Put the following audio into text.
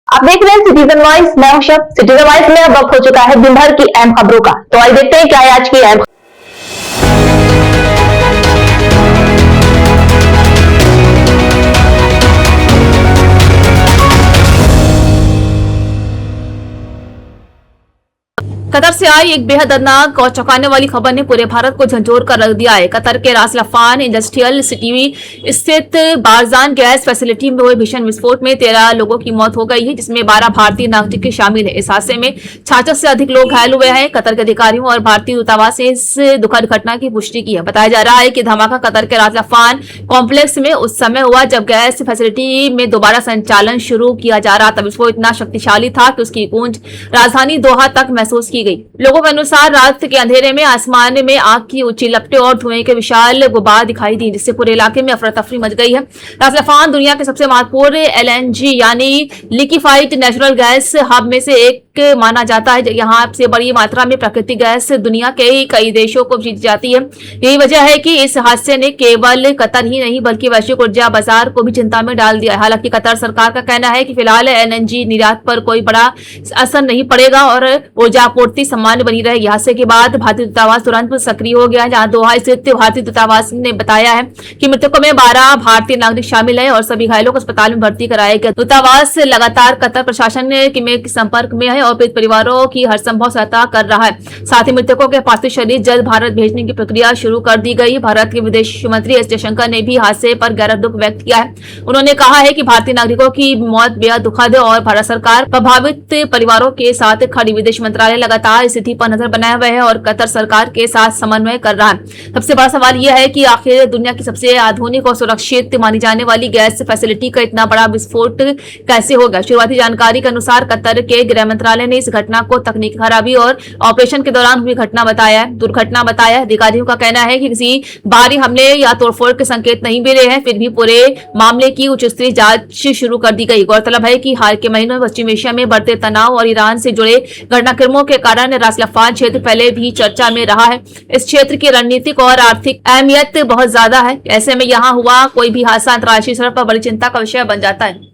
आप देख रहे हैं सिटीजन वॉइस। मैं हूं शब। सिटीजन वॉइस में अब वक्त हो चुका है दिन भर की अहम खबरों का। तो आइए देखते हैं क्या है आज की अहम। कतर से आई एक बेहद दर्दनाक और चौंकाने वाली खबर ने पूरे भारत को झंझोर कर रख दिया है। कतर के रास लफान इंडस्ट्रियल सिटी स्थित बारजान गैस फैसिलिटी में हुए भीषण विस्फोट में 13 लोगों की मौत हो गई है, जिसमें 12 भारतीय नागरिक शामिल है। इस हादसे में 66 से अधिक लोग घायल हुए हैं। कतर के अधिकारियों और भारतीय दूतावास ने इस दुखद घटना की पुष्टि की है। बताया जा रहा है कि धमाका कतर के रास लफान कॉम्प्लेक्स में उस समय हुआ जब गैस फैसिलिटी में दोबारा संचालन शुरू किया जा रहा था। विस्फोट इतना शक्तिशाली था कि उसकी गूंज राजधानी दोहा तक महसूस की गई। लोगों के अनुसार रात के अंधेरे में आसमान में आग की ऊंची लपटें और धुएं के विशाल गुबार दिखाई दी, जिससे पूरे इलाके में अफरा तफरी मच गई है। रास लफान दुनिया के सबसे महत्वपूर्ण एलएनजी यानी लिक्विफाइड नेचुरल गैस हब में से एक माना जाता है। यहाँ से बड़ी मात्रा में प्राकृतिक गैस दुनिया के कई देशों को भेजी जाती है। यही वजह है कि इस हादसे ने केवल कतर ही नहीं बल्कि वैश्विक ऊर्जा बाजार को भी चिंता में डाल दिया है। हालांकि कतर सरकार का कहना है कि फिलहाल एलएनजी निर्यात पर कोई बड़ा असर नहीं पड़ेगा और ऊर्जा आपूर्ति सामान्य बनी रहेगी। हादसे के बाद भारतीय दूतावास तुरंत सक्रिय हो गया है, जहां दोहा स्थित भारतीय दूतावास ने बताया है कि मृतकों में 12 भारतीय नागरिक शामिल है और सभी घायलों को अस्पताल में भर्ती कराया गया। दूतावास लगातार कतर प्रशासन के संपर्क में है और पीड़ित परिवारों की हर संभव सहायता कर रहा है। साथ ही मृतकों के पार्थिव शरीर जल्द भारत भेजने की प्रक्रिया शुरू कर दी गई। भारत के विदेश मंत्री एस जयशंकर ने भी हादसे पर गहरा दुख व्यक्त किया है। उन्होंने कहा है कि भारतीय नागरिकों की मौत बेहद दुखद है और भारत सरकार प्रभावित परिवारों के साथ खड़ी। विदेश मंत्रालय लगातार स्थिति पर नजर बनाए हुए है और कतर सरकार के साथ समन्वय कर रहा है। सबसे बड़ा सवाल यह है कि आखिर दुनिया की सबसे आधुनिक और सुरक्षित मानी जाने वाली गैस फैसिलिटी का इतना बड़ा विस्फोट कैसे हो गया। शुरुआती जानकारी के अनुसार कतर के गृह मंत्रालय ने इस घटना को तकनीकी खराबी और ऑपरेशन के दौरान हुई दुर्घटना बताया। अधिकारियों का कहना है कि किसी बाहरी हमले या तोड़फोड़ के संकेत नहीं मिले हैं, फिर भी पूरे मामले की उच्च स्तरीय जांच शुरू कर दी गई। गौरतलब है कि हाल के महीनों में पश्चिम एशिया में बढ़ते तनाव और ईरान से जुड़े घटनाक्रमों के कारण रास लफान क्षेत्र पहले भी चर्चा में रहा है। इस क्षेत्र की रणनीतिक और आर्थिक अहमियत बहुत ज्यादा है। ऐसे में यहाँ हुआ कोई भी हादसा अंतर्राष्ट्रीय स्तर पर बड़ी चिंता का विषय बन जाता है।